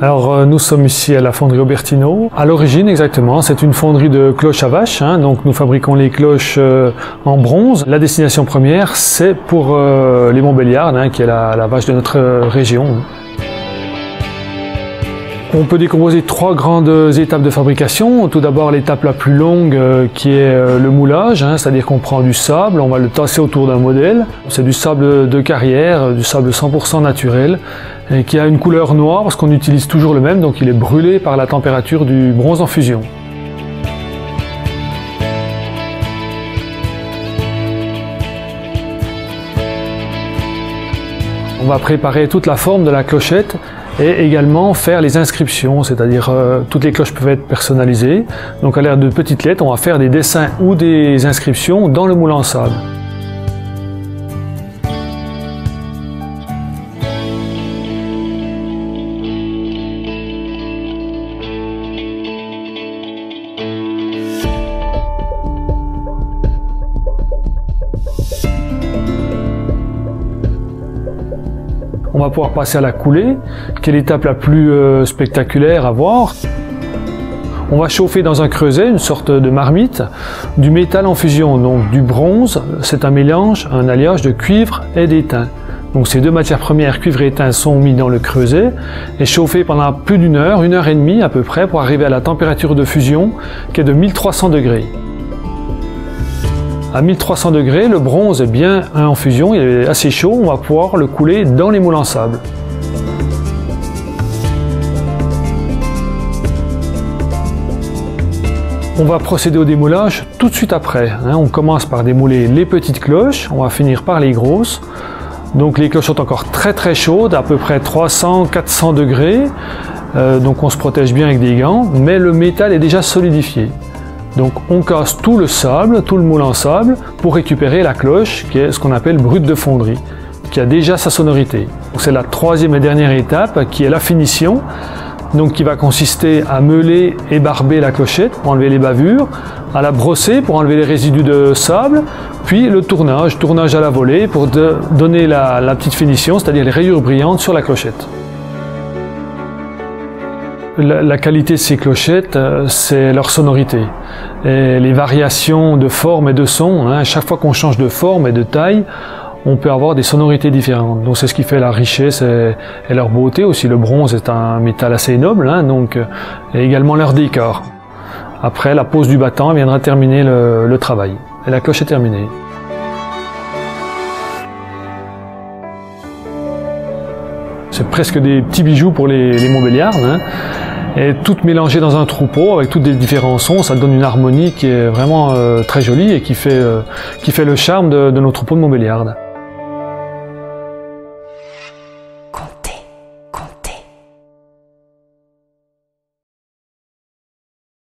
Alors nous sommes ici à la fonderie Aubertino. À l'origine exactement, c'est une fonderie de cloches à vaches, donc nous fabriquons les cloches en bronze. La destination première, c'est pour les Montbéliardes, qui est la vache de notre région. On peut décomposer trois grandes étapes de fabrication. Tout d'abord l'étape la plus longue qui est le moulage, c'est-à-dire qu'on prend du sable, on va le tasser autour d'un modèle. C'est du sable de carrière, du sable 100% naturel, et qui a une couleur noire parce qu'on utilise toujours le même, donc il est brûlé par la température du bronze en fusion. On va préparer toute la forme de la clochette et également faire les inscriptions, c'est-à-dire toutes les cloches peuvent être personnalisées. Donc à l'aide de petites lettres, on va faire des dessins ou des inscriptions dans le moule en sable. On va pouvoir passer à la coulée, qui est l'étape la plus spectaculaire à voir. On va chauffer dans un creuset, une sorte de marmite, du métal en fusion, donc du bronze. C'est un mélange, un alliage de cuivre et d'étain. Donc ces deux matières premières, cuivre et étain, sont mis dans le creuset et chauffés pendant plus d'une heure et demie à peu près, pour arriver à la température de fusion qui est de 1300 degrés. À 1300 degrés, le bronze est bien en fusion, il est assez chaud, on va pouvoir le couler dans les moules en sable. On va procéder au démoulage tout de suite après. On commence par démouler les petites cloches, on va finir par les grosses. Donc les cloches sont encore très chaudes, à peu près 300-400 degrés. Donc on se protège bien avec des gants, mais le métal est déjà solidifié. Donc on casse tout le sable, tout le moule en sable, pour récupérer la cloche, qui est ce qu'on appelle brute de fonderie, qui a déjà sa sonorité. C'est la troisième et dernière étape, qui est la finition, donc qui va consister à meuler et barber la clochette pour enlever les bavures, à la brosser pour enlever les résidus de sable, puis le tournage à la volée pour donner la petite finition, c'est-à-dire les rayures brillantes sur la clochette. La qualité de ces clochettes, c'est leur sonorité. Et les variations de forme et de son, chaque fois qu'on change de forme et de taille, on peut avoir des sonorités différentes. Donc c'est ce qui fait la richesse et leur beauté aussi. Le bronze est un métal assez noble, et également leur décor. Après, la pose du battant viendra terminer le travail. Et la cloche est terminée. C'est presque des petits bijoux pour les Montbéliardes, et toutes mélangées dans un troupeau avec tous des différents sons, ça donne une harmonie qui est vraiment très jolie et qui fait le charme de nos troupeaux de Montbéliardes.